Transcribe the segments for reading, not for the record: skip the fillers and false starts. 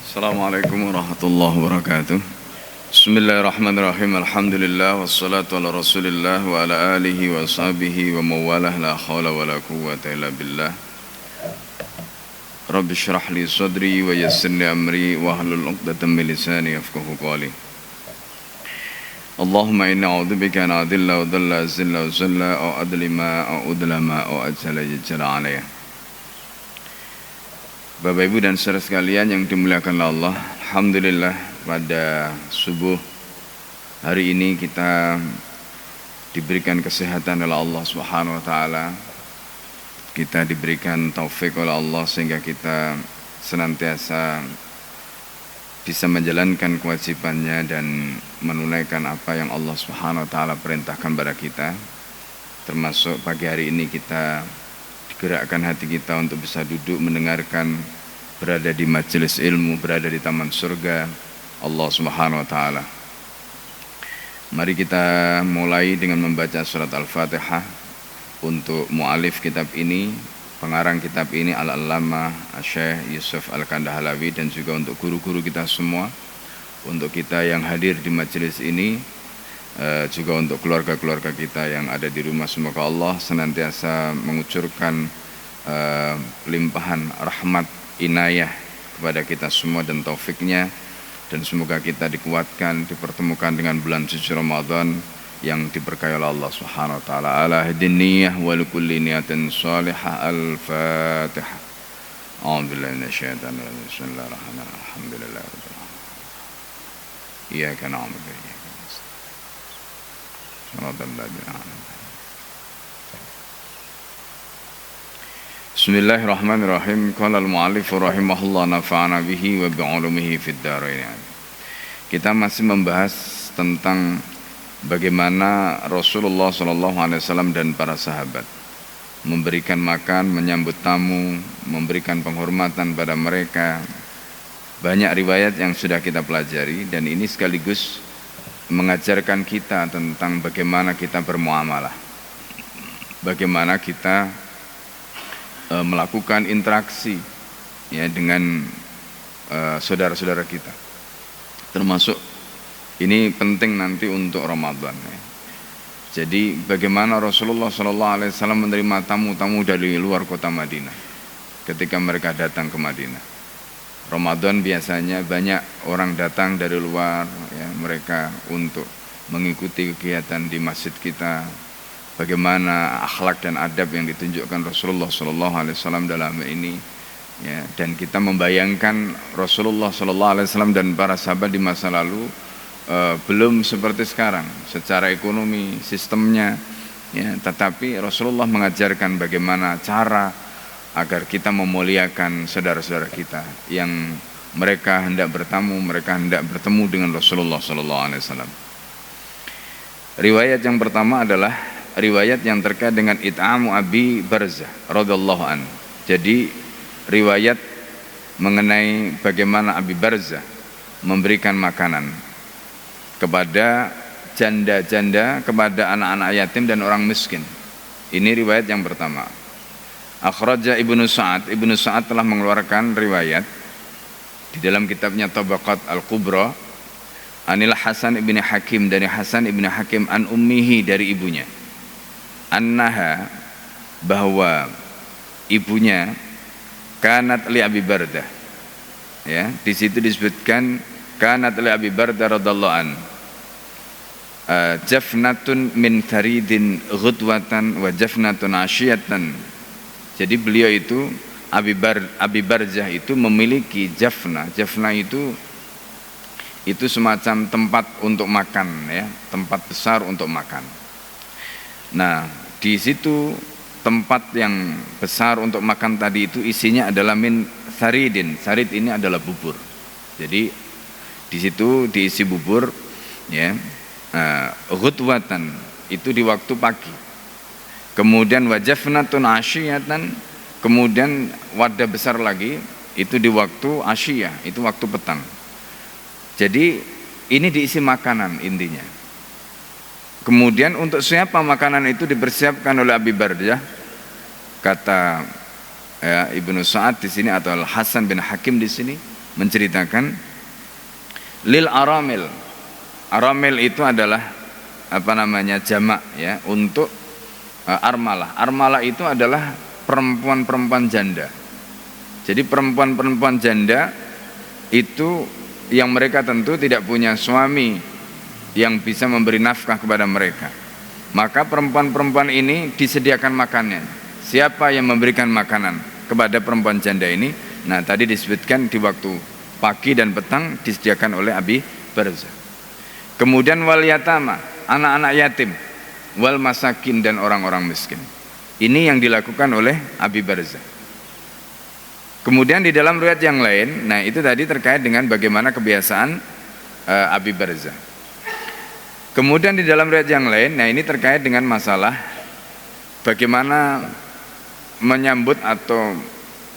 Assalamualaikum warahmatullahi wabarakatuh. Bismillahirrahmanirrahim. Alhamdulillah wassalatu ala Rasulillah wa ala alihi wa sahbihi wa mawalah la haula wa la quwwata illa billah. Rabbi shrah li sadri wa yassir li amri wa hlul 'uqdatam min lisani yafqahu qawli. Allahumma inna a'udzubika an adilla wa dhalla azilla wa zalla aw adlima aw udlama aw ajala yajala alayya. Bapak Ibu dan saudara sekalian yang dimuliakan Allah, alhamdulillah pada subuh hari ini kita diberikan kesehatan oleh Allah Subhanahu wa taala. Kita diberikan taufik oleh Allah sehingga kita senantiasa bisa menjalankan kewajibannya dan menunaikan apa yang Allah Subhanahu wa taala perintahkan pada kita. Termasuk pagi hari ini kita gerakkan hati kita untuk bisa duduk mendengarkan, berada di majelis ilmu, berada di taman surga Allah Subhanahu wa taala. Mari kita mulai dengan membaca surat Al-Fatihah. Untuk mu'alif kitab ini, pengarang kitab ini Al-Allamah Syekh Yusuf Al-Kandahalawi, dan juga untuk guru-guru kita semua, untuk kita yang hadir di majelis ini, juga untuk keluarga-keluarga kita yang ada di rumah. Semoga Allah senantiasa mengucurkan limpahan rahmat inayah kepada kita semua dan taufiknya, dan semoga kita dikuatkan, dipertemukan dengan bulan suci Ramadan yang diberkahi oleh Allah Subhanahu wa taala. Ala hadin niyyah wa likulli niyatin shalihah. Al-Fatihah. A'udzubillahi minasyaitonir rajim. Bismillahirrahmanirrahim. Alhamdulillahirabbil alamin. Iyyaka na'budu wa iyyaka Bismillahirrahmanirrahim. Qala al-mu'allif rahimahullah nafa'ana bihi wa bi'ulumihi fid dharain. Kita masih membahas tentang bagaimana Rasulullah SAW dan para sahabat memberikan makan, menyambut tamu, memberikan penghormatan pada mereka. Banyak riwayat yang sudah kita pelajari, dan ini sekaligus mengajarkan kita tentang bagaimana kita bermuamalah, bagaimana kita melakukan interaksi ya dengan saudara-saudara kita. Termasuk ini penting nanti untuk Ramadan ya. Jadi bagaimana Rasulullah SAW menerima tamu-tamu dari luar kota Madinah ketika mereka datang ke Madinah. Ramadan biasanya banyak orang datang dari luar ya, mereka untuk mengikuti kegiatan di masjid kita. Bagaimana akhlak dan adab yang ditunjukkan Rasulullah SAW dalam ini ya, dan kita membayangkan Rasulullah SAW dan para sahabat di masa lalu belum seperti sekarang secara ekonomi sistemnya ya, tetapi Rasulullah mengajarkan bagaimana cara agar kita memuliakan saudara-saudara kita yang mereka hendak bertamu, mereka hendak bertemu dengan Rasulullah SAW. Riwayat yang pertama adalah riwayat yang terkait dengan it'amu Abi Barzah radhiyallahu anhu. Jadi riwayat mengenai bagaimana Abi Barzah memberikan makanan kepada janda-janda, kepada anak-anak yatim dan orang miskin. Ini riwayat yang pertama. Akhraja Ibnu Sa'ad telah mengeluarkan riwayat di dalam kitabnya Tabaqat Al-Kubra anil Hasan ibn Hakim, dari Hasan ibn Hakim an ummihi, dari ibunya, annaha, bahwa ibunya, kanat li Abi Bardah ya, di situ disebutkan kanat li Abi Bardah radhiyallahu an jafnatun min tharidin ghudwatan wa jafnatun asyiyatan. Jadi beliau itu Abi Barzah itu memiliki jafna. Jafna itu semacam tempat untuk makan ya, tempat besar untuk makan. Nah, di situ tempat yang besar untuk makan tadi itu isinya adalah min saridin. Sarid ini adalah bubur. Jadi di situ diisi bubur ya. Ghudwatan itu di waktu pagi. Kemudian wajafnatun asyiyatan, kemudian wadah besar lagi itu di waktu asyiyah, itu waktu petang. Jadi ini diisi makanan intinya. Kemudian untuk siapa makanan itu dipersiapkan oleh Abi Bardah? Kata ya, Ibnu Sa'ad di sini atau Al Hasan bin Hakim di sini, menceritakan lil aramil. Aramil itu adalah jamak ya untuk armalah. Armalah itu adalah perempuan-perempuan janda. Jadi perempuan-perempuan janda itu yang mereka tentu tidak punya suami yang bisa memberi nafkah kepada mereka. Maka perempuan-perempuan ini disediakan makannya. Siapa yang memberikan makanan kepada perempuan janda ini? Nah, tadi disebutkan di waktu pagi dan petang disediakan oleh Abi Barzah. Kemudian wal yatama, anak-anak yatim, wal masakin dan orang-orang miskin. Ini yang dilakukan oleh Abi Barzah. Kemudian di dalam riwayat yang lain, nah itu tadi terkait dengan bagaimana kebiasaan Abi Barzah. Kemudian di dalam riwayat yang lain, nah ini terkait dengan masalah bagaimana menyambut atau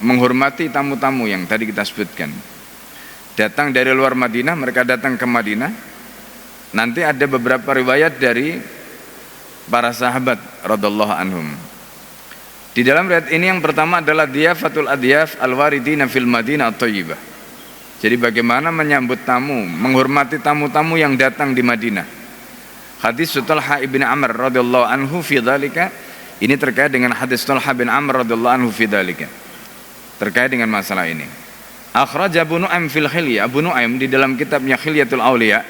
menghormati tamu-tamu yang tadi kita sebutkan. Datang dari luar Madinah, mereka datang ke Madinah. Nanti ada beberapa riwayat dari para sahabat radhiyallahu anhum. Di dalam riwayat ini yang pertama adalah diyafatul adyaf al-waridina fil Madinah at-Thayyibah. Jadi bagaimana menyambut tamu, menghormati tamu-tamu yang datang di Madinah. Hadis Talha ibn Amr radhiyallahu anhu fi dzalika. Ini terkait dengan hadis Talha bin Amr radhiyallahu anhu fi dzalika. Terkait dengan masalah ini. Akhraj Abu Nu'aim fil Hilya. Abu Nu'aim di dalam kitabnya Hilyatul Auliya,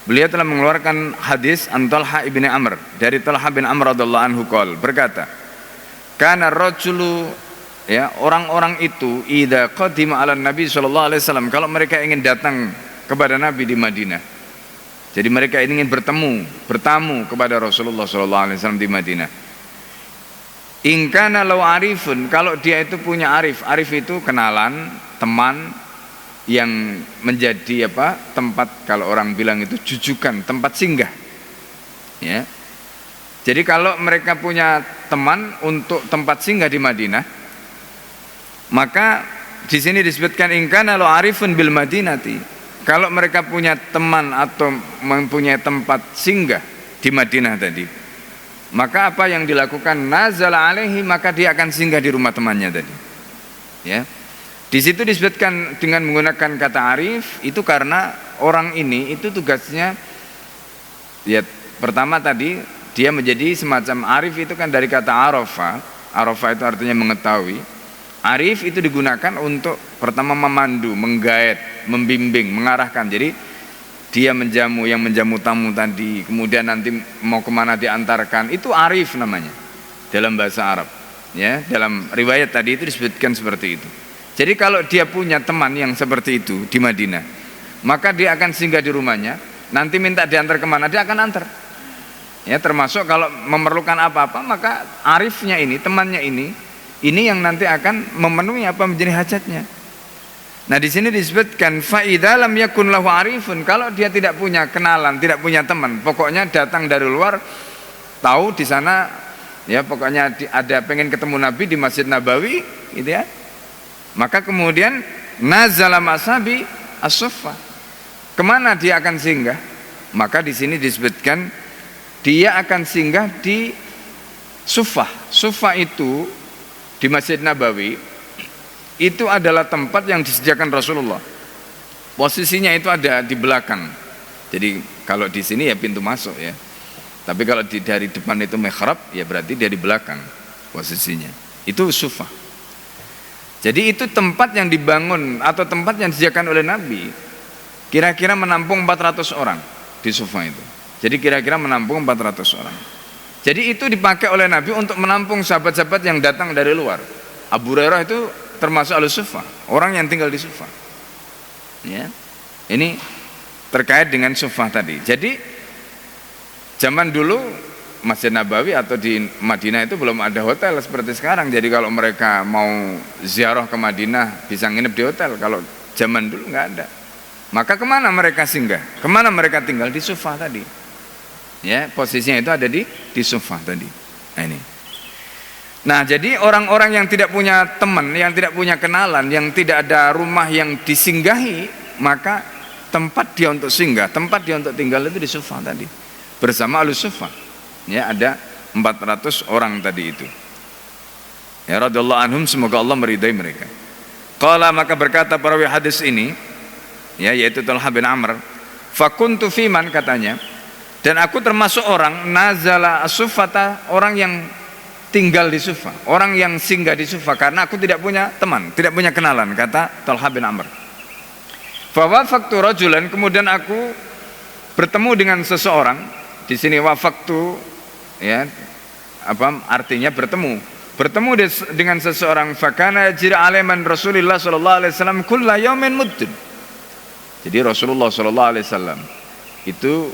beliau telah mengeluarkan hadis an Talha ibn Amr dari Talha bin Amr radhiyallahu anhu qol, berkata, kana rajulu, ya, orang-orang itu idza qadima ala Nabi sallallahu alaihi wasallam, kalau mereka ingin datang kepada Nabi di Madinah. Jadi mereka ingin bertamu kepada Rasulullah sallallahu alaihi wasallam di Madinah. In kana law arifun, kalau dia itu punya arif. Arif itu kenalan, teman yang menjadi tempat, kalau orang bilang itu jujukan, tempat singgah. Ya. Jadi kalau mereka punya teman untuk tempat singgah di Madinah, maka di sini disebutkan in kana law arifun bil Madinati. Kalau mereka punya teman atau mempunyai tempat singgah di Madinah tadi, maka apa yang dilakukan? Nazala alaihi, maka dia akan singgah di rumah temannya tadi. Ya. Di situ disebutkan dengan menggunakan kata arif itu karena orang ini itu tugasnya, ya, pertama tadi dia menjadi semacam arif itu kan dari kata arafa. Arafa itu artinya mengetahui. Arif itu digunakan untuk pertama memandu, menggaet, membimbing, mengarahkan. Jadi dia yang menjamu tamu tadi, kemudian nanti mau kemana diantarkan, itu arif namanya dalam bahasa Arab. Ya, dalam riwayat tadi itu disebutkan seperti itu. Jadi kalau dia punya teman yang seperti itu di Madinah, maka dia akan singgah di rumahnya. Nanti minta diantar kemana, dia akan antar. Ya, termasuk kalau memerlukan apa-apa, maka arifnya ini, temannya ini yang nanti akan memenuhi apa menjadi hajatnya. Nah, di sini disebutkan fa idza lam yakun lahu arifun, kalau dia tidak punya kenalan, tidak punya teman, pokoknya datang dari luar, tahu di sana, ya pokoknya ada pengen ketemu Nabi di Masjid Nabawi, gitu ya. Maka kemudian nazala masabi as-suffa. Kemana dia akan singgah? Maka di sini disebutkan dia akan singgah di Suffah. Suffah itu di Masjid Nabawi itu adalah tempat yang disediakan Rasulullah. Posisinya itu ada di belakang. Jadi kalau di sini ya pintu masuk ya. Tapi kalau dari depan itu mihrab, ya berarti dia di belakang posisinya. Itu Suffah. Jadi itu tempat yang dibangun atau tempat yang disediakan oleh Nabi. Kira-kira menampung 400 orang di Suffah itu. Jadi kira-kira menampung 400 orang. Jadi itu dipakai oleh Nabi untuk menampung sahabat-sahabat yang datang dari luar. Abu Hurairah itu termasuk al-Suffah, orang yang tinggal di Suffah. Ya. Ini terkait dengan Suffah tadi. Jadi zaman dulu Masjid Nabawi atau di Madinah itu belum ada hotel seperti sekarang. Jadi kalau mereka mau ziarah ke Madinah bisa nginep di hotel. Kalau zaman dulu nggak ada. Maka kemana mereka singgah? Kemana mereka tinggal? Di Suffah tadi. Ya, posisinya itu ada di Suffah tadi. Nah, ini. Nah, jadi orang-orang yang tidak punya teman, yang tidak punya kenalan, yang tidak ada rumah yang disinggahi, maka tempat dia untuk singgah, tempat dia untuk tinggal itu di Suffah tadi. Bersama Al-Suffah. Ya, ada 400 orang tadi itu. Ya, radhiyallahu anhum, semoga Allah meridai mereka. Qala, maka berkata perawi hadis ini, ya, yaitu Talha bin Amr, fakuntu fiman, katanya, dan aku termasuk orang nazala as-Suffata, orang yang tinggal di Sufa, orang yang singgah di Sufa, karena aku tidak punya teman, tidak punya kenalan, kata Talha bin Amr. Fa wafaqtu rajulan, kemudian aku bertemu dengan seseorang. Di sini wafaqtu, ya, apa artinya bertemu dengan seseorang. Fakana yajri alaiman Rasulullah sallallahu alaihi wasallam kulla yaumin muddun. Jadi Rasulullah sallallahu alaihi wasallam itu,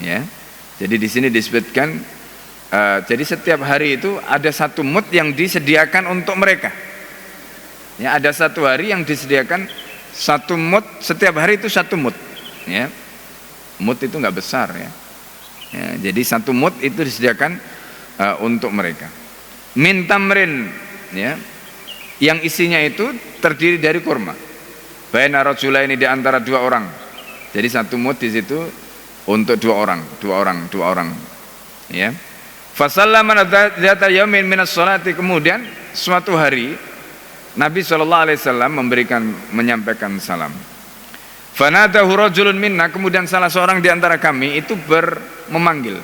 ya, jadi di sini disebutkan jadi setiap hari itu ada satu mud yang disediakan untuk mereka. Ya, ada satu hari yang disediakan satu mud, setiap hari itu satu mud, ya. Mud itu nggak besar, ya. Ya, jadi satu mud itu disediakan untuk mereka. Min tamrin, ya, yang isinya itu terdiri dari kurma. Baina rajulaini, di antara dua orang. Jadi satu mud di situ untuk dua orang, ya. Fasallama dzata yaumin minas sholati, kemudian suatu hari Nabi SAW menyampaikan salam. Fanadahu rajulun minna, kemudian salah seorang di antara kami itu memanggil,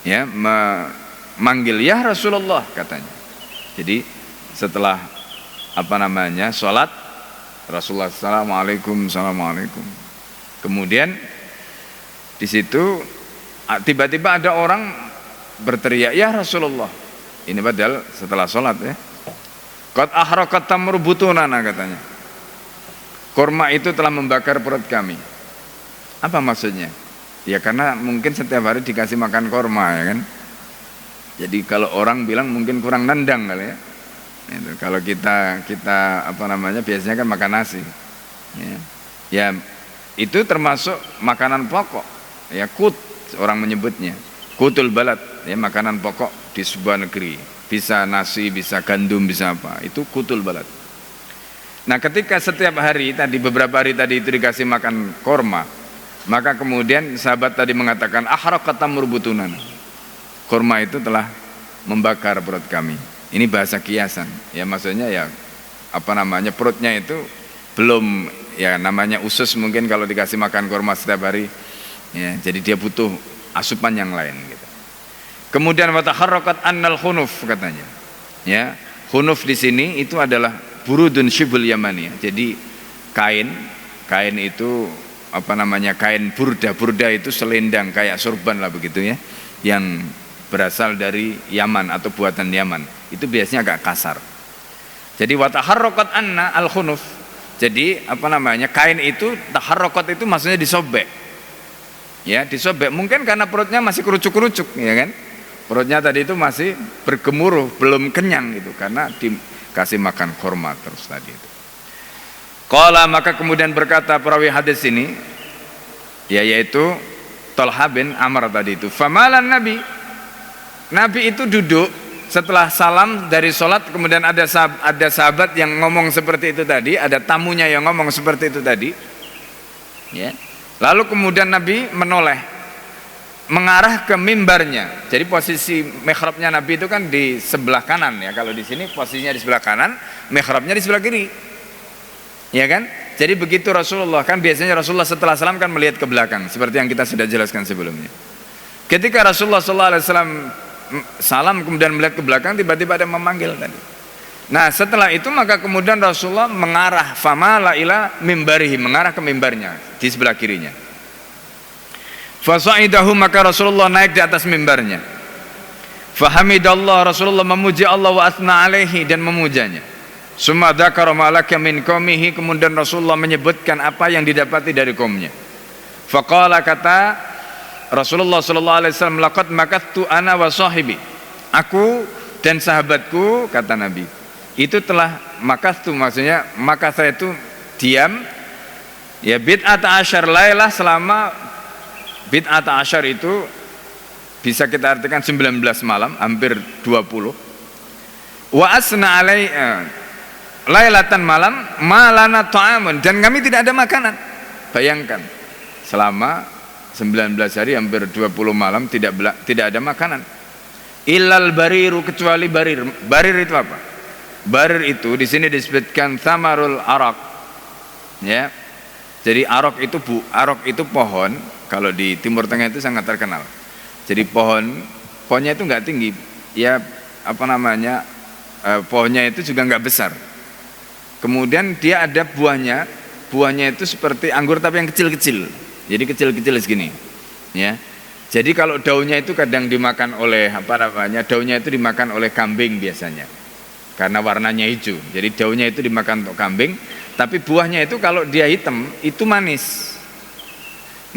ya, memanggil, ya Rasulullah, katanya. Jadi setelah sholat, Rasulullah assalamualaikum. Kemudian di situ tiba-tiba ada orang berteriak, ya Rasulullah. Ini padahal setelah sholat, ya. Qad ahraqat tamru butunana, katanya. Kurma itu telah membakar perut kami. Apa maksudnya? Ya karena mungkin setiap hari dikasih makan kurma, ya kan. Jadi kalau orang bilang mungkin kurang nendang kali, ya. Itu, kalau kita biasanya kan makan nasi. Ya itu termasuk makanan pokok. Ya, kut orang menyebutnya. Kutul balad, ya, makanan pokok di sebuah negeri. Bisa nasi, bisa gandum, bisa apa. Itu kutul balad. Nah, ketika setiap hari tadi, beberapa hari tadi itu dikasih makan korma, maka kemudian sahabat tadi mengatakan, ahraqat tamru butunana. Korma itu telah membakar perut kami. Ini bahasa kiasan. Ya, maksudnya ya perutnya itu belum, ya, namanya usus mungkin kalau dikasih makan korma setiap hari. Ya, jadi dia butuh asupan yang lain, gitu. Kemudian wataharrakat annal khunuf, katanya. Ya, khunuf di sini itu adalah burudun shibul yamani. Jadi kain itu kain burda itu selendang kayak sorban lah begitu, ya, yang berasal dari Yaman atau buatan Yaman. Itu biasanya agak kasar. Jadi wataharrakat anna al khunuf. Jadi kain itu taharrakat itu maksudnya disobek. Ya, disobek mungkin karena perutnya masih kerucuk-kerucuk, ya kan? Perutnya tadi itu masih bergemuruh, belum kenyang gitu, karena dikasih makan kurma terus tadi itu. Qala, maka kemudian berkata perawi hadis ini, ya, yaitu Talha bin Amr tadi itu, famalan Nabi itu duduk setelah salam dari sholat, kemudian ada sahabat yang ngomong seperti itu tadi, ada tamunya yang ngomong seperti itu tadi, ya. Lalu kemudian Nabi menoleh, mengarah ke mimbarnya. Jadi posisi mihrabnya Nabi itu kan di sebelah kanan, ya. Kalau di sini posisinya di sebelah kanan, mihrabnya di sebelah kiri, ya kan? Jadi begitu Rasulullah, kan biasanya Rasulullah setelah salam kan melihat ke belakang, seperti yang kita sudah jelaskan sebelumnya. Ketika Rasulullah SAW salam kemudian melihat ke belakang, tiba-tiba ada memanggil tadi. Nah, setelah itu maka kemudian Rasulullah mengarah, famala ila mimbarihi, mengarah ke mimbarnya di sebelah kirinya. Fasa'idahu, maka Rasulullah naik di atas mimbarnya. Fahamidallah, Rasulullah memuji Allah, wa athna alaihi, dan memujanya. Summa dzakara ma laka min qaumihi, kemudian Rasulullah menyebutkan apa yang didapati dari kaumnya. Faqala, kata Rasulullah sallallahu alaihi wasallam, laqad makattu ana wa sahibi. Aku dan sahabatku, kata Nabi, itu telah makattu, maksudnya maka saya itu diam, ya, bid'ata asyar lailah, selama bid'ata asyar itu bisa kita artikan 19 malam, hampir 20. Wa asna alai lailatan, malam, malana ta'amun, dan kami tidak ada makanan. Bayangkan, selama 19 hari, hampir 20 malam tidak ada makanan. Illal bariru, kecuali barir. Barir itu apa? Barir itu di sini disebutkan samarul arak. Ya. Jadi arok itu pohon, kalau di Timur Tengah itu sangat terkenal. Jadi pohonnya itu nggak tinggi, ya pohonnya itu juga nggak besar. Kemudian dia ada buahnya itu seperti anggur tapi yang kecil-kecil. Jadi kecil-kecil segini, ya. Jadi kalau daunnya itu kadang dimakan oleh daunnya itu dimakan oleh kambing biasanya, karena warnanya hijau. Jadi daunnya itu dimakan untuk kambing. Tapi buahnya itu kalau dia hitam itu manis.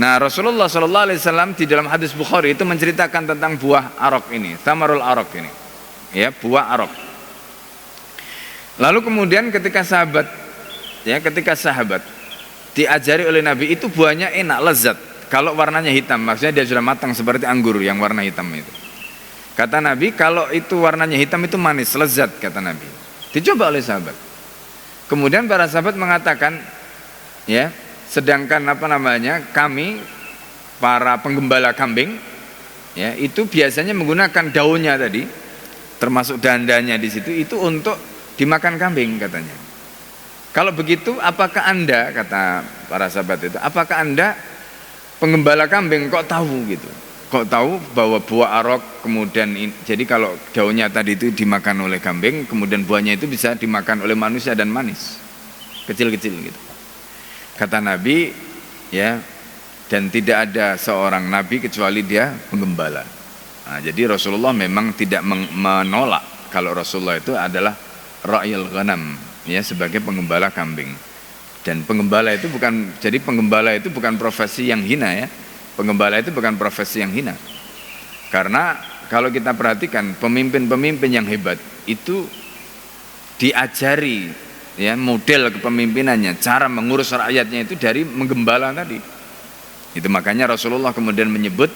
Nah, Rasulullah SAW di dalam hadis Bukhari itu menceritakan tentang buah arok ini, samarul arok ini, ya, buah arok. Lalu kemudian ketika sahabat diajari oleh Nabi, itu buahnya enak, lezat. Kalau warnanya hitam, maksudnya dia sudah matang seperti anggur yang warna hitam itu. Kata Nabi, kalau itu warnanya hitam itu manis, lezat, kata Nabi. Dicoba oleh sahabat. Kemudian para sahabat mengatakan, ya, sedangkan kami para penggembala kambing, ya, itu biasanya menggunakan daunnya tadi, termasuk dandanya di situ, itu untuk dimakan kambing katanya. Kalau begitu, apakah Anda, kata para sahabat itu, apakah Anda penggembala kambing kok tahu gitu? Kok tahu bahwa buah arok kemudian jadi kalau daunnya tadi itu dimakan oleh kambing, kemudian buahnya itu bisa dimakan oleh manusia dan manis, kecil-kecil gitu. Kata Nabi, ya, dan tidak ada seorang nabi kecuali dia penggembala. Nah, jadi Rasulullah memang tidak menolak kalau Rasulullah itu adalah ra'yul ghanam, ya, sebagai penggembala kambing. Dan penggembala itu bukan profesi yang hina, ya. Penggembala itu bukan profesi yang hina. Karena kalau kita perhatikan pemimpin-pemimpin yang hebat itu diajari, ya, model kepemimpinannya, cara mengurus rakyatnya itu dari menggembala tadi. Itu makanya Rasulullah kemudian menyebut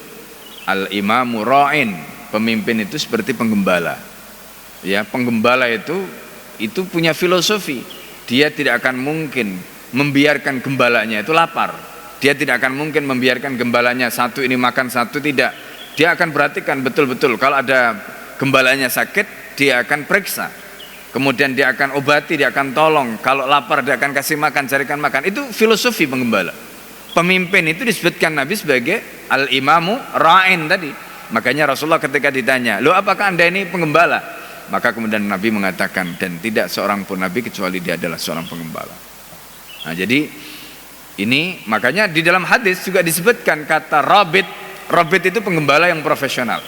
al-imamu ra'in, pemimpin itu seperti penggembala. Ya, penggembala itu punya filosofi. Dia tidak akan mungkin membiarkan gembalanya itu lapar. Dia tidak akan mungkin membiarkan gembalanya satu ini makan satu, tidak. Dia akan perhatikan betul-betul. Kalau ada gembalanya sakit, dia akan periksa. Kemudian dia akan obati, dia akan tolong. Kalau lapar dia akan kasih makan, carikan makan. Itu filosofi penggembala. Pemimpin itu disebutkan Nabi sebagai al-imamu ra'in tadi. Makanya Rasulullah ketika ditanya, "Loh, apakah Anda ini penggembala?" Maka kemudian Nabi mengatakan, dan tidak seorang pun Nabi kecuali dia adalah seorang penggembala. Nah, jadi ini makanya di dalam hadis juga disebutkan kata rabit itu penggembala yang profesional.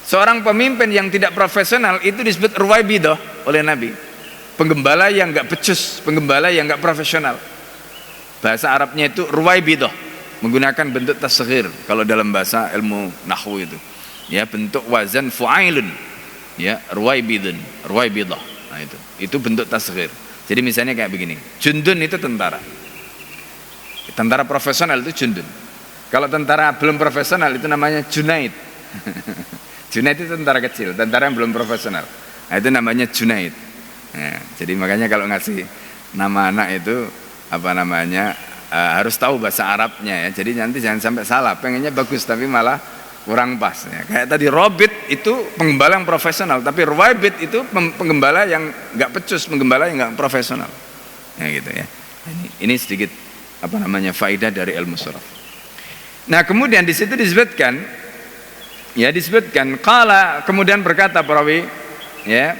Seorang pemimpin yang tidak profesional itu disebut ruwaibidah oleh Nabi. Penggembala yang enggak becus, penggembala yang enggak profesional. Bahasa Arabnya itu ruwaibidah, menggunakan bentuk tasghir kalau dalam bahasa ilmu nahwu itu. Ya, bentuk wazan fu'ailun. Ya, ruwaibidah. Nah, itu bentuk tasghir. Jadi misalnya kayak begini. Jundun itu tentara. Tentara profesional itu jundun. Kalau tentara belum profesional itu namanya junaid. Junaid itu tentara kecil, tentara yang belum profesional. Nah, itu namanya junaid. Ya, jadi makanya kalau ngasih nama anak itu harus tahu bahasa Arabnya, ya. Jadi nanti jangan sampai salah. Pengennya bagus tapi malah kurang pas. Ya. Kayak tadi robit itu penggembala yang profesional, tapi ruwaibit itu penggembala yang nggak pecus, penggembala yang nggak profesional. Ya gitu ya. Ini sedikit faedah dari ilmu surah. Nah, kemudian di situ disebutkan qala, kemudian berkata perawi, ya,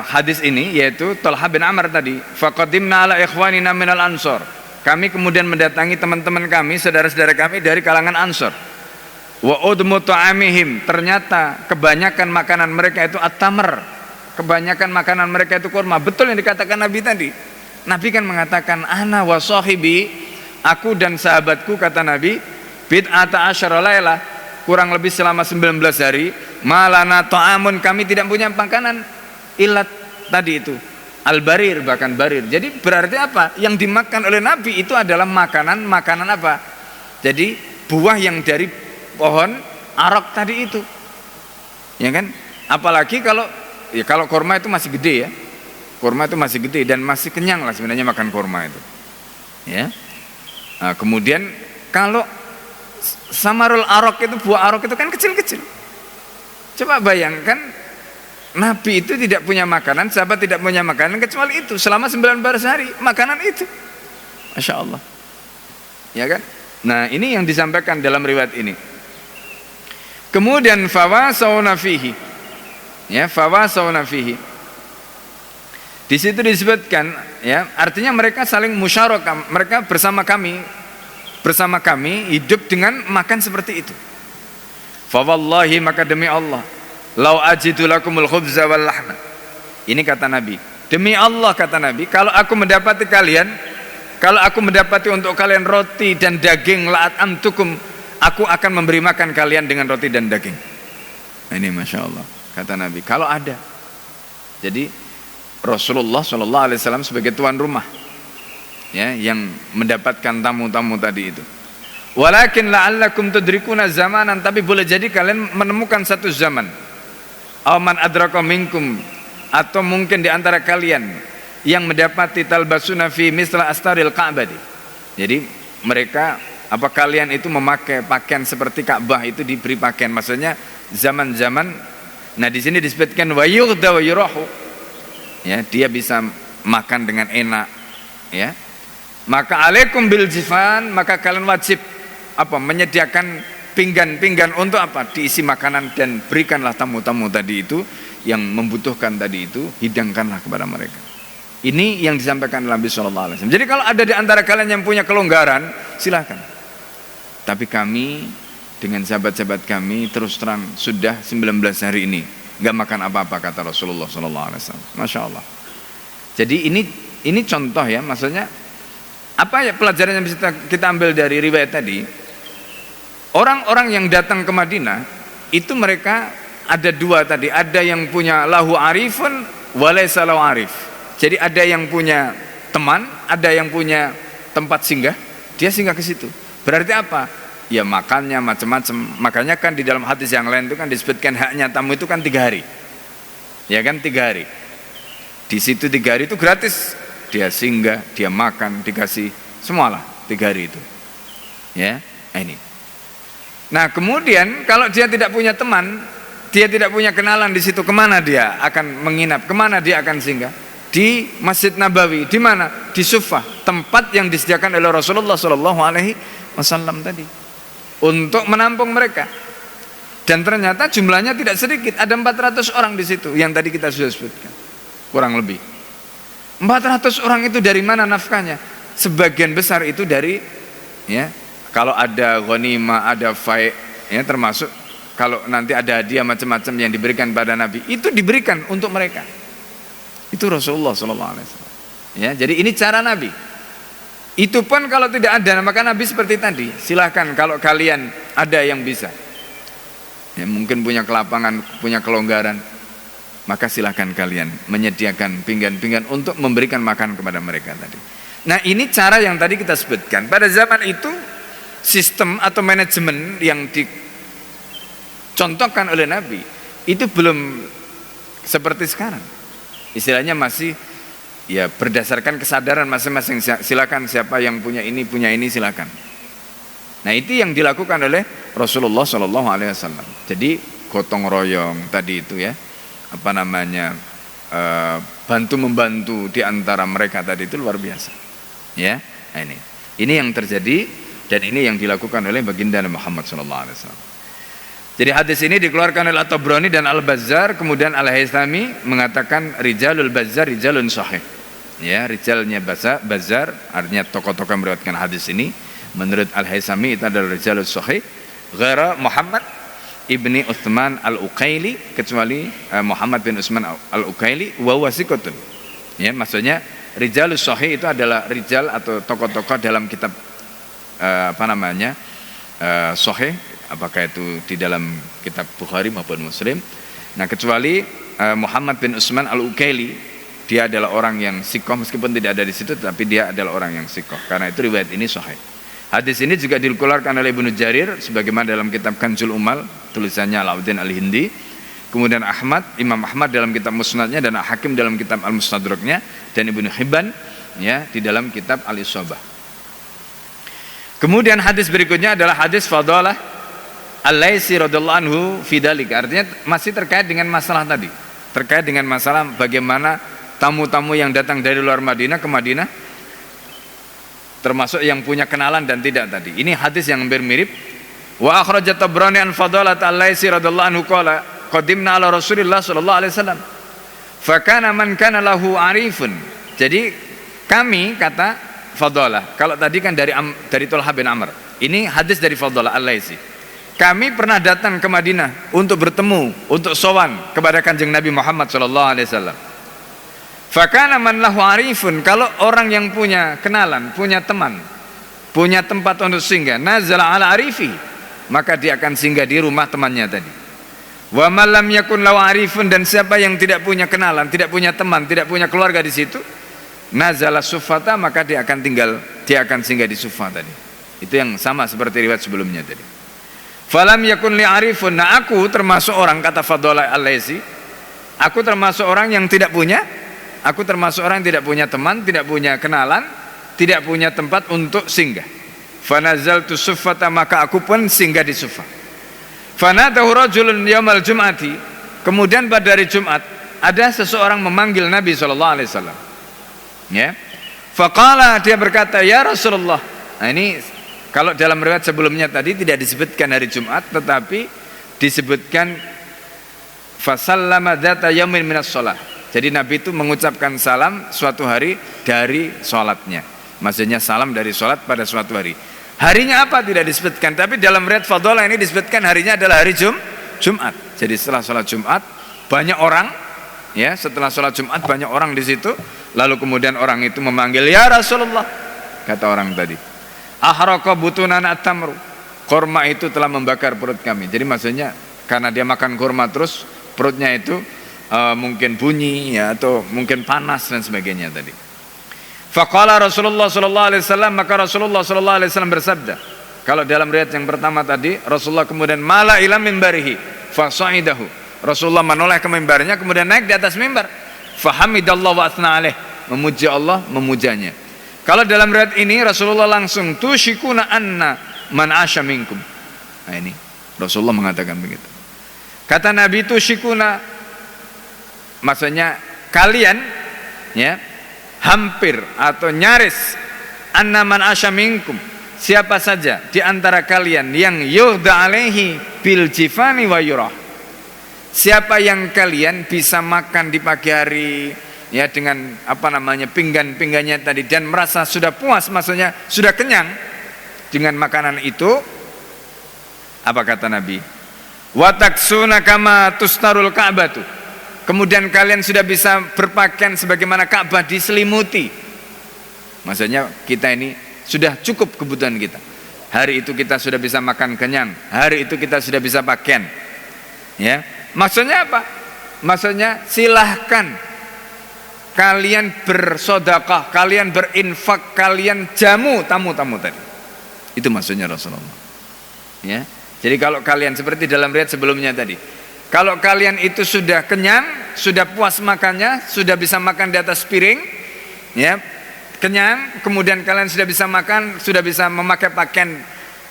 hadis ini yaitu Talha bin Amr tadi, faqadimna ala ikhwanina minal ansor. Kami kemudian mendatangi teman-teman kami, saudara-saudara kami dari kalangan Ansor. Wa udmu ta'amihim, ternyata kebanyakan makanan mereka itu at-tamr. Kebanyakan makanan mereka itu kurma. Betul yang dikatakan Nabi tadi. Nabi kan mengatakan ana wa sahibi, aku dan sahabatku, kata Nabi, bid'ata asyara lailah, kurang lebih selama 19 hari, malana ta'amun, kami tidak punya makanan ilat tadi itu, al-barir, bahkan barir. Jadi berarti apa? Yang dimakan oleh Nabi itu adalah makanan apa? Jadi buah yang dari pohon arok tadi itu. Ya kan? Apalagi kalau kurma itu masih gede, ya. Kurma itu masih gede dan masih kenyang lah sebenarnya makan kurma itu. Ya. Nah, kemudian kalau samarul arok itu, buah arok itu kan kecil-kecil. Coba bayangkan Nabi itu tidak punya makanan, sahabat tidak punya makanan kecuali itu selama 19 hari, makanan itu. Masya Allah. Ya kan? Nah, ini yang disampaikan dalam riwayat ini. Kemudian fawasawna fihi. Ya, fawasawna fihi. Di situ disebutkan, ya, artinya mereka saling musyarakah, mereka bersama kami hidup dengan makan seperti itu. Fa wallahi, maka demi Allah, lau ajidu lakumul khubza wal lahma. Ini kata Nabi. Demi Allah, kata Nabi, kalau aku mendapati untuk kalian roti dan daging, la'at amtukum, aku akan memberi makan kalian dengan roti dan daging. Nah, ini Masya Allah, kata Nabi, kalau ada. Jadi Rasulullah SAW sebagai tuan rumah, ya, yang mendapatkan tamu-tamu tadi itu. Walakin la'allakum tudrikuna zamanan, tapi boleh jadi kalian menemukan satu zaman. Aw man adraka minkum, atau mungkin di antara kalian yang mendapati talbasuna fi misla astaril ka'bah. Jadi mereka, apa kalian itu memakai pakaian seperti Ka'bah itu, diberi pakaian, maksudnya zaman-zaman. Nah, di sini disebutkan wa yughda wa yurahu. Ya, dia bisa makan dengan enak, ya. Maka alaikum bil jifan, maka kalian wajib menyediakan pinggan-pinggan untuk diisi makanan, dan berikanlah tamu-tamu tadi itu yang membutuhkan tadi itu, hidangkanlah kepada mereka. Ini yang disampaikan Nabi sallallahu alaihi wasallam. Jadi kalau ada di antara kalian yang punya kelonggaran, silakan. Tapi kami dengan sahabat-sahabat kami terus terang sudah 19 hari ini nggak makan apa-apa, kata Rasulullah SAW. Masya Allah. Jadi ini contoh, ya, maksudnya apa ya pelajaran yang bisa kita ambil dari riwayat tadi? Orang-orang yang datang ke Madinah itu mereka ada dua tadi, ada yang punya lahu arifun walaysa lahu arif. Jadi ada yang punya teman, ada yang punya tempat singgah, dia singgah ke situ. Berarti apa? Ya makannya macam-macam. Makanya kan di dalam hadis yang lain itu kan disebutkan haknya tamu itu kan 3 hari. Ya kan, 3 hari. Di situ 3 hari itu gratis. Dia singgah, dia makan, dikasih semualah 3 hari itu. Ya, ini. Nah, kemudian kalau dia tidak punya teman, dia tidak punya kenalan di situ, kemana dia akan menginap? Kemana dia akan singgah? Di Masjid Nabawi. Di mana? Di Sufah, tempat yang disediakan oleh Rasulullah SAW tadi untuk menampung mereka. Dan ternyata jumlahnya tidak sedikit, ada 400 orang di situ yang tadi kita sudah sebutkan, kurang lebih 400 orang. Itu dari mana nafkahnya? Sebagian besar itu dari, ya, kalau ada ghanimah, ada fai', ya, termasuk kalau nanti ada hadiah macam-macam yang diberikan pada Nabi, itu diberikan untuk mereka. Itu Rasulullah SAW. Ya, jadi ini cara Nabi. Itu pun kalau tidak ada, maka Nabi seperti tadi, silahkan kalau kalian ada yang bisa, ya, mungkin punya kelapangan, punya kelonggaran, maka silahkan kalian menyediakan pinggan-pinggan untuk memberikan makan kepada mereka tadi. Nah, ini cara yang tadi kita sebutkan. Pada zaman itu sistem atau manajemen yang dicontohkan oleh Nabi itu belum seperti sekarang. Istilahnya masih, ya, berdasarkan kesadaran masing-masing. Silakan siapa yang punya ini silakan. Nah, itu yang dilakukan oleh Rasulullah SAW. Jadi gotong royong tadi itu, ya, bantu membantu di antara mereka tadi itu luar biasa. Ya, nah, ini yang terjadi, dan ini yang dilakukan oleh baginda Muhammad SAW. Jadi hadis ini dikeluarkan oleh At-Tabrani dan Al-Bazzar. Kemudian Al-Haythami mengatakan rijalul Bazzar rijalun sahih. Ya, rijalnya Bazzar artinya tokoh-tokoh yang meriwayatkan hadis ini. Menurut Al-Haythami itu adalah rijalus sahih ghaira Muhammad ibni Utsman Al-Uqaili, kecuali Muhammad bin Utsman Al-Uqaili wa wasiqatun. Ya, maksudnya rijalus sahih itu adalah rijal atau tokoh-tokoh dalam kitab sahih, apakah itu di dalam kitab Bukhari maupun Muslim. Nah, kecuali Muhammad bin Utsman Al-Uqaili, dia adalah orang yang sikoh, meskipun tidak ada di situ, tapi dia adalah orang yang sikoh. Karena itu riwayat ini sahih. Hadis ini juga dikeluarkan oleh Ibnu Jarir sebagaimana dalam kitab Kanzul Umal, tulisannya Alauddin Al-Hindi. Kemudian Imam Ahmad dalam kitab Musnadnya, dan Hakim dalam kitab Al-Mustadraknya, dan Ibnu Hibban, ya, di dalam kitab Al-Isabah. Kemudian hadis berikutnya adalah hadis Fadalah Al-Laisi radhiyallahu anhu fi dzalik, artinya masih terkait dengan masalah tadi. terkait dengan masalah bagaimana tamu-tamu yang datang dari luar Madinah ke Madinah, termasuk yang punya kenalan dan tidak tadi. Ini hadis yang hampir mirip. Wa akhrajat Tabrani an Fadalah al-Laisi radhiyallahu anhu qala qadimna ala Rasulillah sallallahu alaihi wasallam fa kana man kana lahu arifun. Jadi kami, kata Fadalah, kalau tadi kan dari Thulhah bin Amr, ini hadis dari Fadalah al-Laisi. Kami pernah datang ke Madinah untuk bertemu, untuk sowan kepada Kanjeng Nabi Muhammad sallallahu alaihi wasallam. Fa kana man lahu arifun, kalau orang yang punya kenalan, punya teman, punya tempat untuk singgah, nazala ala arifi, maka dia akan singgah di rumah temannya tadi. Wa man lam yakun lahu arifun, dan siapa yang tidak punya kenalan, tidak punya teman, tidak punya keluarga di situ, nazala sufata, maka dia akan singgah di sufa tadi. Itu yang sama seperti riwayat sebelumnya tadi. Falam yakun li arifun, nah aku termasuk orang, kata Fadalah al-Laisi, aku termasuk orang yang tidak punya, aku termasuk orang yang tidak punya teman, tidak punya kenalan, tidak punya tempat untuk singgah. Fanazaltu suffata, maka aku pun singgah di sufa. Fanadahu rajulun yaumal jum'ati, kemudian pada hari Jumat ada seseorang memanggil Nabi sallallahu alaihi wasallam. Ya. Faqala, dia berkata, ya Rasulullah. Nah, ini kalau dalam riwayat sebelumnya tadi tidak disebutkan hari Jumat, tetapi disebutkan fasallama dzata yaumin minas shalah. Jadi Nabi itu mengucapkan salam suatu hari dari sholatnya. Maksudnya salam dari sholat pada suatu hari. Harinya apa tidak disebutkan, tapi dalam riwayat Fadalah ini disebutkan harinya adalah hari Jumat. Jadi setelah sholat Jumat banyak orang, ya, setelah sholat Jumat banyak orang di situ. Lalu kemudian orang itu memanggil, ya Rasulullah, kata orang tadi, ahraqa butunana at-tamru, kurma itu telah membakar perut kami. Jadi maksudnya karena dia makan kurma terus perutnya itu mungkin bunyi, ya, atau mungkin panas dan sebagainya tadi. Faqala Rasulullah sallallahu alaihi wasallam, maka Rasulullah sallallahu alaihi wasallam bersabda. Kalau dalam riwayat yang pertama tadi, Rasulullah kemudian mala ila minbarihi fasaidahu. Rasulullah menoleh ke mimbarnya, kemudian naik di atas mimbar. Fahamidallah wa atsna alaih, memuji Allah, memujanya. Kalau dalam riwayat ini Rasulullah langsung tusyikuna anna man asya minkum. Nah, ini Rasulullah mengatakan begitu. Kata Nabi, tusyikuna, maksudnya kalian, ya, hampir atau nyaris, anna man asya minkum, siapa saja di antara kalian yang yuhda alaihi bil jifani wa yurah, siapa yang kalian bisa makan di pagi hari, ya, dengan pinggan-pinggannya tadi, dan merasa sudah puas, maksudnya sudah kenyang dengan makanan itu, apa kata Nabi? Wa taksuna kama tustarul ka'batu, kemudian kalian sudah bisa berpakaian sebagaimana Ka'bah diselimuti. Maksudnya kita ini sudah cukup kebutuhan kita. Hari itu kita sudah bisa makan kenyang, hari itu kita sudah bisa pakaian. Ya, maksudnya apa? Maksudnya silahkan kalian bersedekah, kalian berinfak, kalian jamu tamu-tamu tadi. Itu maksudnya Rasulullah. Ya. Jadi kalau kalian seperti dalam riwayat sebelumnya tadi, kalau kalian itu sudah kenyang, sudah puas makannya, sudah bisa makan di atas piring, ya, kenyang, kemudian kalian sudah bisa makan, sudah bisa memakai pakaian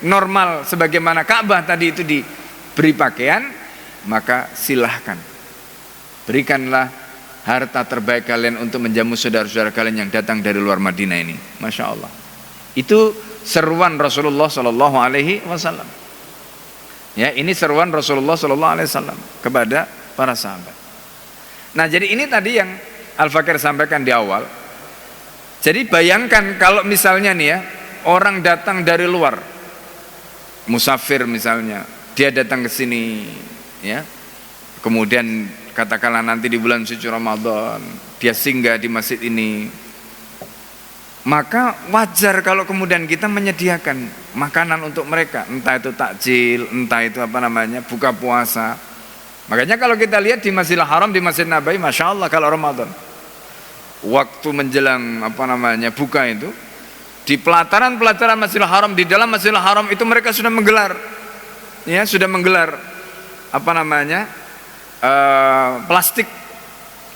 normal sebagaimana Ka'bah tadi itu diberi pakaian, maka silahkan berikanlah harta terbaik kalian untuk menjamu saudara-saudara kalian yang datang dari luar Madinah ini. Masya Allah. Itu seruan Rasulullah Sallallahu Alaihi Wasallam. Ya, ini seruan Rasulullah Sallallahu Alaihi Wasallam kepada para sahabat. Nah, jadi ini tadi yang Al-Fakir sampaikan di awal. Jadi bayangkan kalau misalnya nih ya, orang datang dari luar, musafir misalnya, dia datang ke sini, ya, kemudian katakanlah nanti di bulan suci Ramadan dia singgah di masjid ini, maka wajar kalau kemudian kita menyediakan makanan untuk mereka, entah itu takjil, entah itu buka puasa. Makanya kalau kita lihat di Masjidil Haram, di Masjid Nabawi, Masya Allah, kalau Ramadan waktu menjelang buka itu, di pelataran-pelataran Masjidil Haram, di dalam Masjidil Haram itu mereka sudah menggelar, ya, sudah menggelar plastik,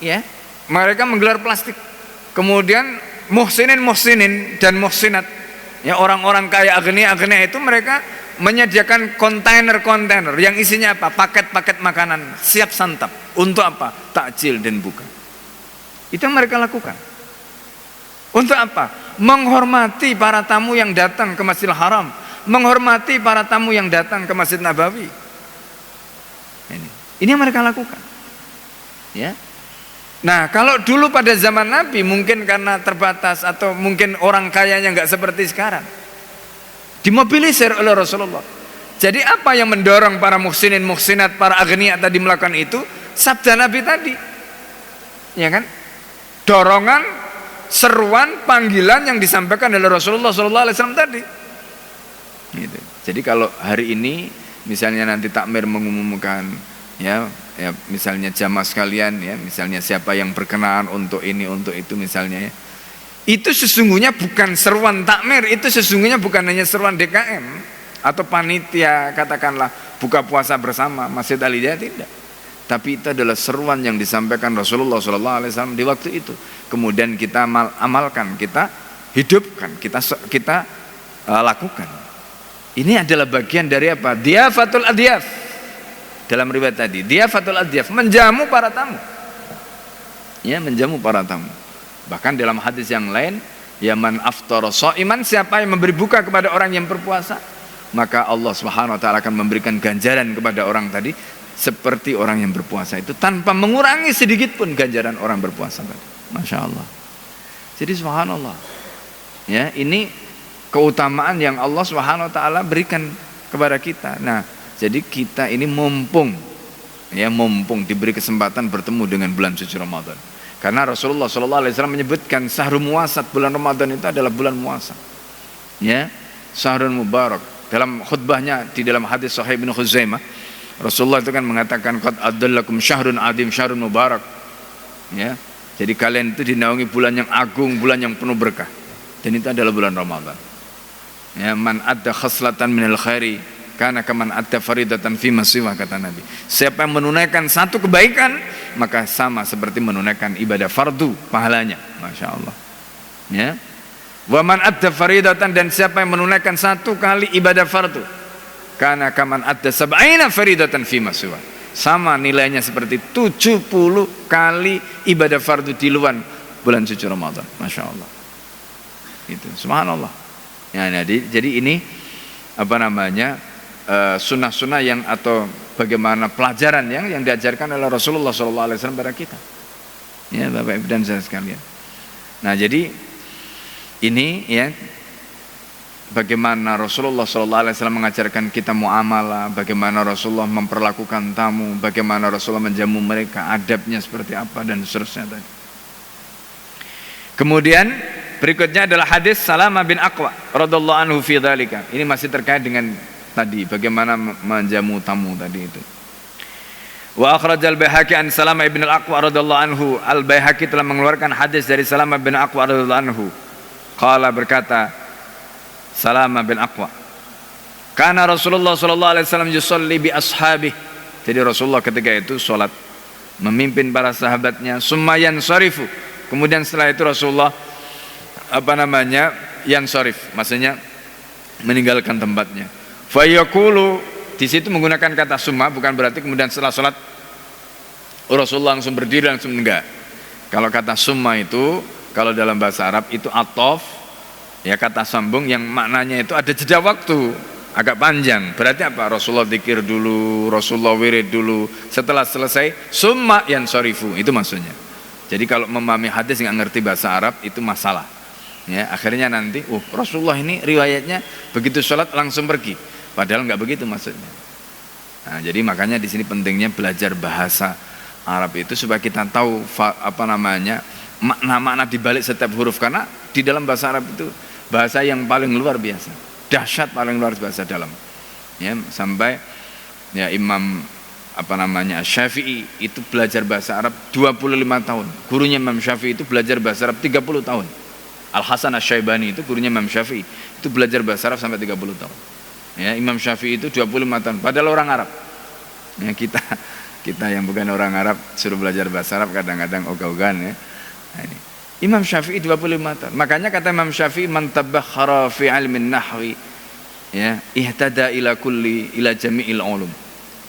ya, mereka menggelar plastik. Kemudian muhsinin dan muhsinat, ya, orang-orang kaya agnia itu mereka menyediakan kontainer-kontainer yang isinya apa? Paket-paket makanan siap santap. Untuk apa? Takjil dan buka. Itu yang mereka lakukan. Untuk apa? Menghormati para tamu yang datang ke Masjidil Haram, menghormati para tamu yang datang ke Masjid Nabawi. Ini yang mereka lakukan. Ya. Nah, kalau dulu pada zaman Nabi mungkin karena terbatas atau mungkin orang kayanya nggak seperti sekarang, dimobilisir oleh Rasulullah. Jadi apa yang mendorong para muhsinin, muhsinat, para agniya tadi melakukan itu? Sabda Nabi tadi, ya kan? Dorongan, seruan, panggilan yang disampaikan oleh Rasulullah SAW tadi. Gitu. Jadi kalau hari ini misalnya nanti takmir mengumumkan, ya misalnya jamaah sekalian, ya misalnya siapa yang berkenan untuk ini untuk itu misalnya, ya, itu sesungguhnya bukan seruan takmir, itu sesungguhnya bukan hanya seruan DKM atau panitia katakanlah buka puasa bersama Masjid Al-Hidayah, tidak, tapi itu adalah seruan yang disampaikan Rasulullah SAW di waktu itu. Kemudian kita amalkan, kita hidupkan, kita lakukan. Ini adalah bagian dari apa? Diafatul adyaf. Dalam riwayat tadi, diafatul adyaf, menjamu para tamu. Ya, menjamu para tamu. Bahkan dalam hadis yang lain, ya man aftara shaiman, siapa yang memberi buka kepada orang yang berpuasa, maka Allah Subhanahu wa taala akan memberikan ganjaran kepada orang tadi seperti orang yang berpuasa itu, tanpa mengurangi sedikit pun ganjaran orang berpuasa tadi. Masya Allah. Jadi subhanallah. Ya, ini keutamaan yang Allah Subhanahu wa taala berikan kepada kita. Nah, jadi kita ini mumpung diberi kesempatan bertemu dengan bulan suci Ramadan. Karena Rasulullah SAW menyebutkan syahrul muwasat, bulan Ramadan itu adalah bulan muasa. Ya, syahrul mubarak. Dalam khutbahnya di dalam hadis Sahih Ibnu Khuzaimah, Rasulullah itu kan mengatakan qad adallakum syahrun adim syahrun mubarak. Ya. Jadi kalian itu dinaungi bulan yang agung, bulan yang penuh berkah. Dan itu adalah bulan Ramadan. Ya, man adda khaslatan minal khairi karena kaman adda faridatan fi masiwa, kata Nabi. Siapa yang menunaikan satu kebaikan, maka sama seperti menunaikan ibadah fardu pahalanya. Masya Allah. Ya. Wa man adda faridatan, dan siapa yang menunaikan satu kali ibadah fardu, karena kaman adda sab'ina faridatan fi masiwa, sama nilainya seperti 70 kali ibadah fardu di luar bulan suci Ramadan. Masya Allah. Itu subhanallah. Ya, jadi ini apa namanya? Sunnah-sunnah yang atau bagaimana pelajaran yang diajarkan oleh Rasulullah SAW pada kita, ya Bapak Ibu dan saudara sekalian. Nah, jadi ini ya bagaimana Rasulullah SAW mengajarkan kita muamalah, bagaimana Rasulullah memperlakukan tamu, bagaimana Rasulullah menjamu mereka, adabnya seperti apa dan seterusnya tadi. Kemudian berikutnya adalah hadis Salamah bin Aqwa radhiyallahu anhu fi dzalika. Ini masih terkait dengan tadi bagaimana menjamu tamu tadi itu. Wa akhrajal Baihaqi an Salamah bin Al-Aqwa radhiyallahu anhu. Al-Baihaqi telah mengeluarkan hadis dari Salamah bin Aqwa radhiyallahu anhu. Qala, berkata Salamah bin Aqwa, kana Rasulullah sallallahu alaihi wasallam yusalli bi ashabihi. Jadi Rasulullah ketika itu salat memimpin para sahabatnya, summa yansarifu. Kemudian setelah itu Rasulullah yansarif, maksudnya meninggalkan tempatnya. Fayaqulu, di situ menggunakan kata summa, bukan berarti kemudian setelah sholat Rasulullah langsung berdiri langsung, enggak. Kalau kata summa itu kalau dalam bahasa Arab itu atof, ya kata sambung yang maknanya itu ada jeda waktu agak panjang. Berarti apa? Rasulullah zikir dulu, Rasulullah wirid dulu, setelah selesai summa yansarifu, itu maksudnya. Jadi kalau memahami hadis nggak ngerti bahasa Arab itu masalah. Ya, akhirnya nanti Rasulullah ini riwayatnya begitu sholat langsung pergi. Padahal nggak begitu maksudnya. Nah, jadi makanya di sini pentingnya belajar bahasa Arab itu supaya kita tahu makna-makna di balik setiap huruf, karena di dalam bahasa Arab itu bahasa yang paling luar biasa, dahsyat, paling luar biasa dalam. Ya, sampai ya Imam Syafi'i itu belajar bahasa Arab 25 tahun. Gurunya Imam Syafi'i itu belajar bahasa Arab 30 tahun. Al-Hasan Asy-Syaibani itu gurunya Imam Syafi'i, itu belajar bahasa Arab sampai 30 tahun. Ya, Imam Syafi'i itu 25 tahun, padahal orang Arab. Ya, kita yang bukan orang Arab suruh belajar bahasa Arab kadang-kadang ogah-ogahan ya. Nah, ini Imam Syafi'i 25 tahun. Makanya kata Imam Syafi'i, man tabakhara fi ilmin nahwi ya, ihtada ila jami'il ulum.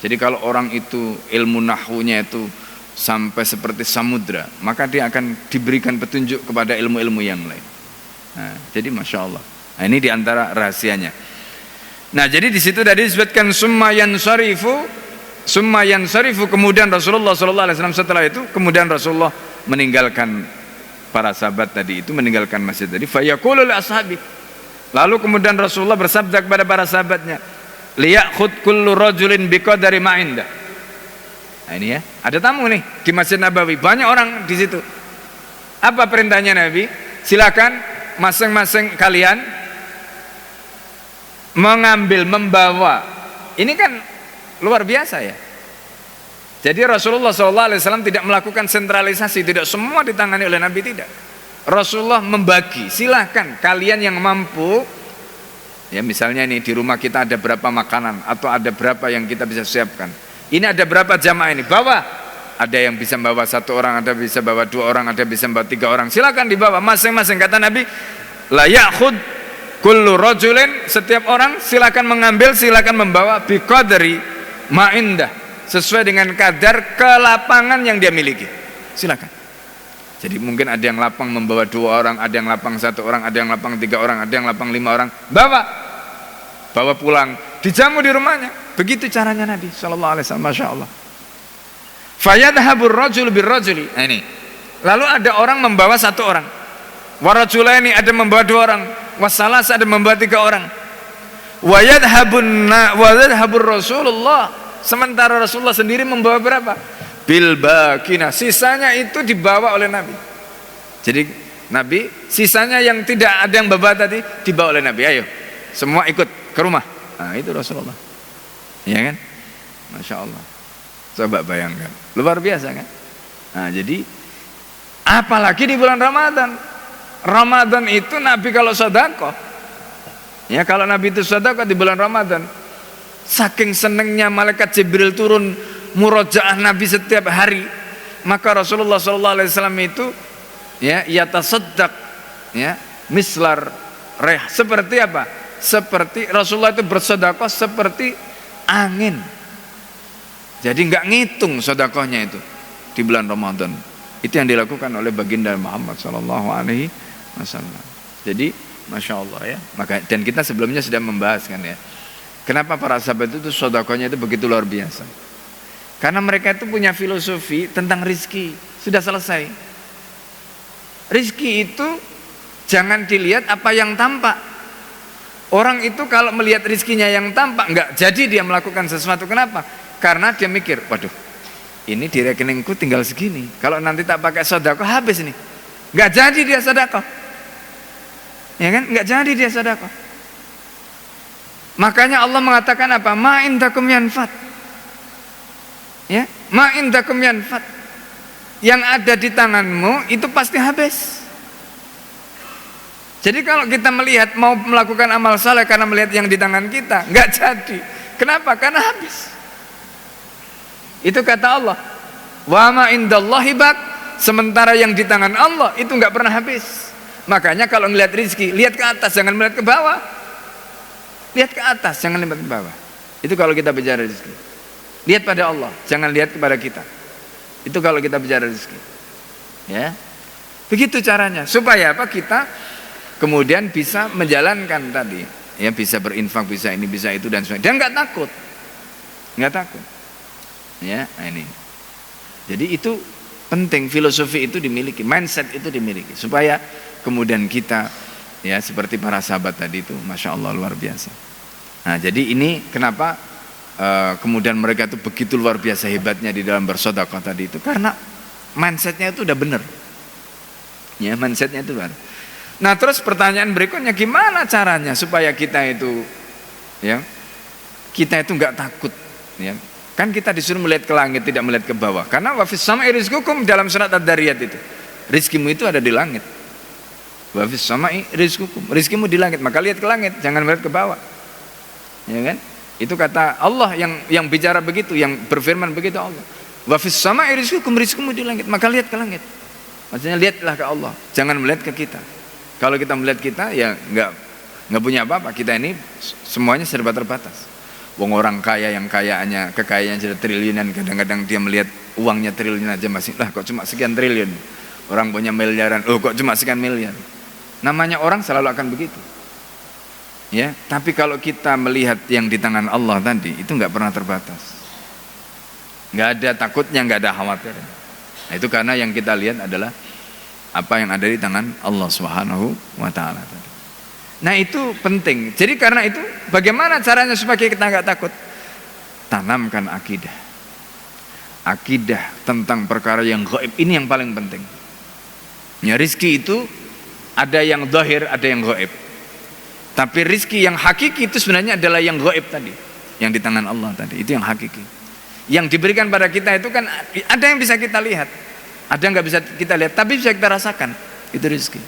Jadi kalau orang itu ilmu nahwunya itu sampai seperti samudra, maka dia akan diberikan petunjuk kepada ilmu-ilmu yang lain. Nah, jadi masya Allah. Nah, ini diantara rahasianya. Nah, jadi di situ tadi disebutkan summa yansarifu, kemudian Rasulullah SAW setelah itu kemudian Rasulullah meninggalkan para sahabat tadi itu, meninggalkan masjid tadi. Fayaqulu li ashabi, lalu kemudian Rasulullah bersabda kepada para sahabatnya, liyakhud kullu rajulin biqadari ma indah. Nah ini ya, ada tamu nih di Masjid Nabawi, banyak orang di situ. Apa perintahnya Nabi? Silakan masing-masing kalian mengambil, membawa. Ini kan luar biasa ya. Jadi Rasulullah SAW tidak melakukan sentralisasi, tidak semua ditangani oleh Nabi, tidak. Rasulullah membagi, silahkan kalian yang mampu, ya misalnya ini di rumah kita ada berapa makanan atau ada berapa yang kita bisa siapkan. Ini ada berapa jamaah ini, bawa. Ada yang bisa bawa 1 orang, ada bisa bawa 2 orang, ada bisa bawa 3 orang. Silakan dibawa masing-masing. Kata Nabi, la ya'khud kullu rajulin, setiap orang silakan mengambil, silakan membawa biqadri ma indah, sesuai dengan kadar kelapangan yang dia miliki. Silakan. Jadi mungkin ada yang lapang membawa 2 orang, ada yang lapang 1 orang, ada yang lapang 3 orang, ada yang lapang 5 orang. Bawa pulang, dijamu di rumahnya. Begitu caranya Nabi sallallahu alaihi wasallam, masya Allah. Fayadhabur rajul birrajuli. Nah ini. Lalu ada orang membawa 1 orang. Warajulaini, ada membawa 2 orang. Wasalas, ada membawa 3 orang. Wayadhabur Rasulullah. Sementara Rasulullah sendiri membawa berapa? Bil bakinah. Sisanya itu dibawa oleh Nabi. Jadi Nabi, sisanya yang tidak ada yang bawa tadi dibawa oleh Nabi. Ayo, semua ikut ke rumah. Nah itu Rasulullah. Ya kan? Masya Allah. Coba bayangkan, luar biasa kan? Nah jadi apalagi di bulan Ramadan. Ramadan itu Nabi kalau sedekah, ya kalau Nabi itu sedekah di bulan Ramadan, saking senengnya malaikat Jibril turun murojaah Nabi setiap hari, maka Rasulullah SAW itu ya yatasaddaq, ya mislar reh, seperti apa? Seperti Rasulullah itu bersedekah seperti angin. Jadi nggak ngitung sedekahnya itu di bulan Ramadan. Itu yang dilakukan oleh baginda Muhammad SAW. Jadi masya Allah ya. Maka dan kita sebelumnya sudah membahas kan ya. Kenapa para sahabat itu sedekahnya itu begitu luar biasa? Karena mereka itu punya filosofi tentang rizki. Sudah selesai. Rizki itu jangan dilihat apa yang tampak. Orang itu kalau melihat rizkinya yang tampak, nggak jadi dia melakukan sesuatu. Kenapa? Karena dia mikir, waduh, ini di rekeningku tinggal segini. Kalau nanti tak pakai sedekah habis nih. Nggak jadi dia sedekah. Ya kan? Nggak jadi dia sedekah. Makanya Allah mengatakan apa? Ma indakum yanfat. Ya, ma indakum yanfat. Yang ada di tanganmu itu pasti habis. Jadi kalau kita melihat mau melakukan amal saleh karena melihat yang di tangan kita, nggak jadi. Kenapa? Karena habis. Itu kata Allah. Wa ma indallahi baq. Sementara yang di tangan Allah itu nggak pernah habis. Makanya kalau melihat rezeki, lihat ke atas, jangan melihat ke bawah. Lihat ke atas, jangan lihat ke bawah. Itu kalau kita bicara rezeki. Lihat pada Allah, jangan lihat kepada kita. Itu kalau kita bicara rezeki. Ya. Begitu caranya. Supaya apa? Kita kemudian bisa menjalankan tadi, ya bisa berinfak, bisa ini, bisa itu dan sebagainya. Dan nggak takut. Nggak takut. Ya, ini. Jadi itu penting, filosofi itu dimiliki, mindset itu dimiliki supaya kemudian kita ya seperti para sahabat tadi itu, masya Allah luar biasa. Nah jadi ini kenapa kemudian mereka itu begitu luar biasa hebatnya di dalam bersedekah tadi itu, karena mindsetnya itu udah benar. Ya mindsetnya itu benar. Nah terus pertanyaan berikutnya, gimana caranya supaya kita itu ya kita itu nggak takut ya. Kan kita disuruh melihat ke langit, tidak melihat ke bawah. Karena wa fis sama'i rizqukum dalam surat Ad-Dariyat itu. Rizkimu itu ada di langit. Wa fis sama'i rizqukum. Rizkimu di langit, maka lihat ke langit, jangan melihat ke bawah. Ya kan? Itu kata Allah yang bicara begitu, yang berfirman begitu Allah. Wa fis sama'i rizqukum, rizkimu di langit, maka lihat ke langit. Maksudnya lihatlah ke Allah, jangan melihat ke kita. Kalau kita melihat kita ya nggak punya apa-apa. Kita ini semuanya serba terbatas. Wong orang kaya yang kekayaannya sudah triliunan, kadang-kadang dia melihat uangnya triliun aja masih, lah kok cuma sekian triliun. Orang punya miliaran, kok cuma sekian miliar. Namanya orang selalu akan begitu. Ya, tapi kalau kita melihat yang di tangan Allah tadi, itu nggak pernah terbatas. Nggak ada takutnya, nggak ada khawatir. Nah, itu karena yang kita lihat adalah apa yang ada di tangan Allah Subhanahu wa taala tadi. Nah, itu penting. Jadi karena itu bagaimana caranya supaya kita nggak takut? Tanamkan akidah. Akidah tentang perkara yang gaib ini yang paling penting. Ya, rizki itu ada yang zahir, ada yang gaib. Tapi rizki yang hakiki itu sebenarnya adalah yang gaib tadi, yang di tangan Allah tadi, itu yang hakiki. Yang diberikan pada kita itu kan ada yang bisa kita lihat, ada yang nggak bisa kita lihat, tapi bisa kita rasakan. Itu rizki.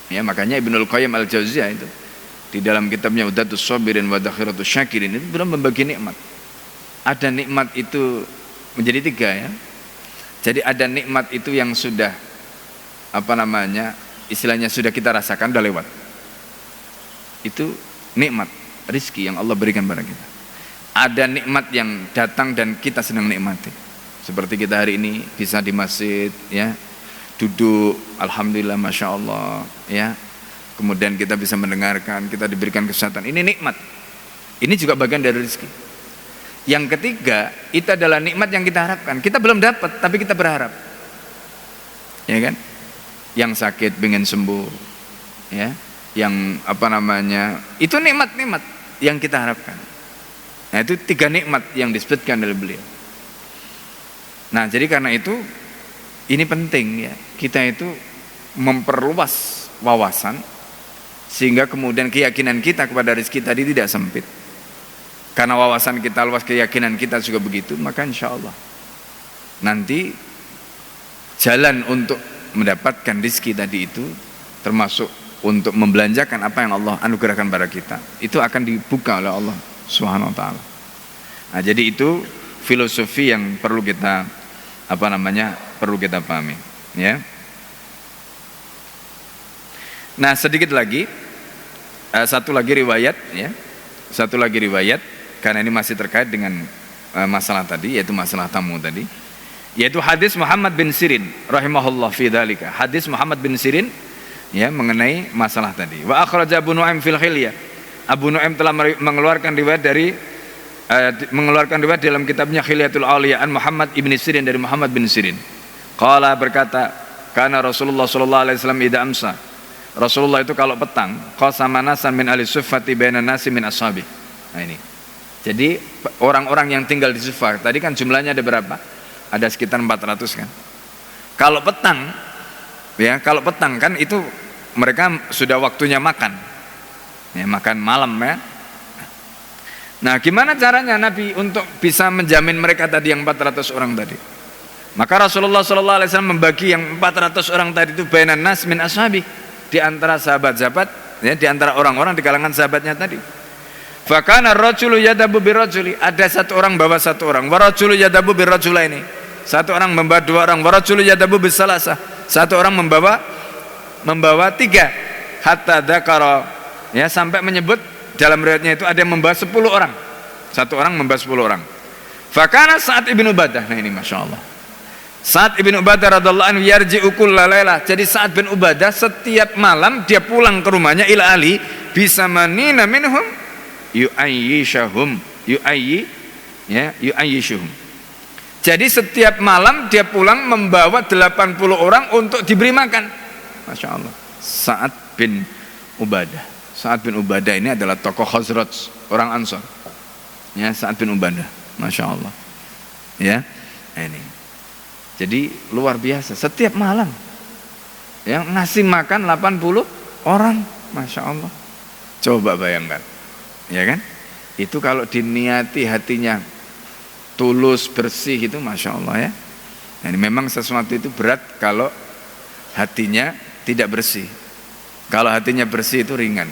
Ya, makanya Ibnul Qayyim Al-Jauziyah itu di dalam kitabnya Uddatus Shabirin wa Dakhiratus Syakirin itu belum membagi nikmat. Ada nikmat itu menjadi 3 ya. Jadi ada nikmat itu yang sudah istilahnya sudah kita rasakan, udah lewat. Itu nikmat rizki yang Allah berikan pada kita. Ada nikmat yang datang dan kita sedang nikmati. Seperti kita hari ini bisa di masjid ya, duduk, alhamdulillah, masya Allah ya. Kemudian kita bisa mendengarkan, kita diberikan kesehatan. Ini nikmat. Ini juga bagian dari rezeki. Yang ketiga, itu adalah nikmat yang kita harapkan. Kita belum dapat, tapi kita berharap. Ya kan? Yang sakit pengen sembuh, ya. Yang itu nikmat-nikmat yang kita harapkan. Nah, itu 3 nikmat yang disebutkan oleh beliau. Nah, jadi karena itu ini penting ya, kita itu memperluas wawasan sehingga kemudian keyakinan kita kepada rezeki tadi tidak sempit. Karena wawasan kita luas, keyakinan kita juga begitu, maka insya Allah nanti jalan untuk mendapatkan rezeki tadi itu, termasuk untuk membelanjakan apa yang Allah anugerahkan pada kita, itu akan dibuka oleh Allah Subhanahu wa taala. Nah, jadi itu filosofi yang perlu kita pahami, ya. Nah, sedikit lagi satu lagi riwayat karena ini masih terkait dengan masalah tadi, yaitu masalah tamu tadi, yaitu hadis Muhammad bin Sirin rahimahullah fi dzalika. Hadis Muhammad bin Sirin ya mengenai masalah tadi. Wa akhraja Abu Nu'aim fil Khilyah. Abu Nu'aim telah mengeluarkan riwayat dalam kitabnya Khilyatul Awliya an Muhammad ibn Sirin, dari Muhammad bin Sirin. Qala, berkata, kana Rasulullah sallallahu alaihi wasallam idza amsa. Rasulullah itu kalau petang, qasama nasan min ahli suffati bainan nasi min ashabi. Nah, ini. Jadi orang-orang yang tinggal di Suffah tadi kan jumlahnya ada berapa? Ada sekitar 400 kan. Kalau petang kan itu mereka sudah waktunya makan. Ya, makan malam ya. Nah, gimana caranya Nabi untuk bisa menjamin mereka tadi yang 400 orang tadi? Maka Rasulullah sallallahu alaihi wasallam membagi yang 400 orang tadi itu bainan nas min ashabi, di antara sahabat-sahabat ya, di antara orang-orang di kalangan sahabatnya tadi. Fa kana ar-rajulu yadabu birrajuli, ada satu orang bawa satu orang, wa rajulu yadabu birrajulaini, satu orang membawa 2 orang, wa rajulu yadabu bisalasah, satu orang membawa 3, hatta dzakara ya, sampai menyebut dalam riwayatnya itu ada yang membawa 10 orang. Satu orang membawa 10 orang. Fa kana Sa'ad ibn Ubadah. Nah, ini Masya Allah, Sa'ad ibn Ubadah radhiyallahu anhu yarji'u kulla lailah. Jadi Sa'ad bin Ubadah setiap malam dia pulang ke rumahnya ila ali bisamanina minhum yu'ayyishuhum. Jadi setiap malam dia pulang membawa 80 orang untuk diberi makan. Masya Allah. Sa'ad bin Ubadah ini adalah tokoh Khazraj, orang Ansor. Ya, Sa'ad bin Ubadah. Masya Allah. Ya, ini. Jadi luar biasa, setiap malam yang ngasih makan 80 orang, Masya Allah. Coba bayangkan, ya kan? Itu kalau diniati hatinya tulus, bersih, itu Masya Allah ya. Nah, ini memang sesuatu itu berat kalau hatinya tidak bersih. Kalau hatinya bersih itu ringan,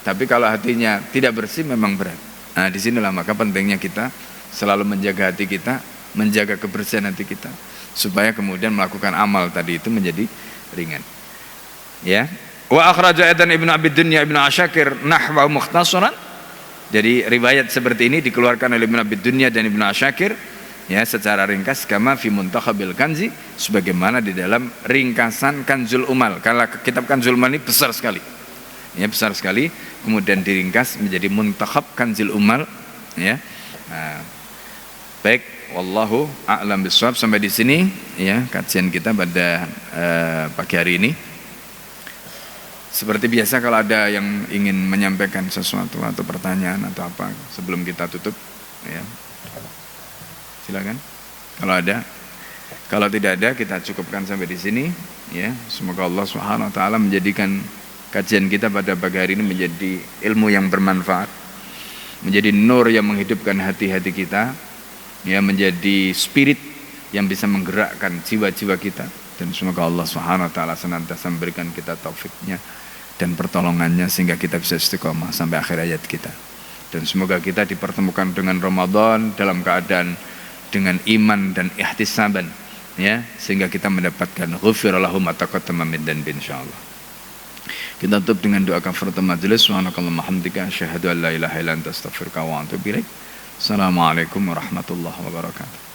tapi kalau hatinya tidak bersih memang berat. Nah, disinilah maka pentingnya kita selalu menjaga hati kita, menjaga kebersihan hati kita, supaya kemudian melakukan amal tadi itu menjadi ringan. Ya, Wa akhraja aidan Ibnu Abi Dunya Ibnu Asyakir nahwa mukhtasaran. Jadi riwayat seperti ini dikeluarkan oleh Ibnu Abi Dunya dan Ibnu Asyakir ya secara ringkas kama fi muntakhabil kanzi, sebagaimana di dalam ringkasan Kanzul Umal. Kalau kitab Kanzul Umal ini besar sekali. Ya, besar sekali, kemudian diringkas menjadi Muntakhab Kanzul Umal ya. Nah, baik, wallahu a'lam bishawab. Sampai di sini ya kajian kita pada pagi hari ini. Seperti biasa, kalau ada yang ingin menyampaikan sesuatu atau pertanyaan atau apa sebelum kita tutup ya, silakan. Kalau ada, kalau tidak ada kita cukupkan sampai di sini ya. Semoga Allah Subhanahu wa taala menjadikan kajian kita pada pagi hari ini menjadi ilmu yang bermanfaat, menjadi nur yang menghidupkan hati-hati kita ya, menjadi spirit yang bisa menggerakkan jiwa-jiwa kita. Dan semoga Allah Subhanahu wa taala senantiasa memberikan kita taufiknya dan pertolongannya sehingga kita bisa istiqomah sampai akhir hayat kita. Dan semoga kita dipertemukan dengan Ramadan dalam keadaan dengan iman dan ihtisaban ya, sehingga kita mendapatkan ghufira lahu ma taqaddama min dhanbi insyaallah. Kita tutup dengan doa kafaratul majelis. Subhanakallahumma hamdika asyhadu an la ilaha illa anta astaghfiruka wa atubu ilaik. Assalamualaikum warahmatullahi wabarakatuh.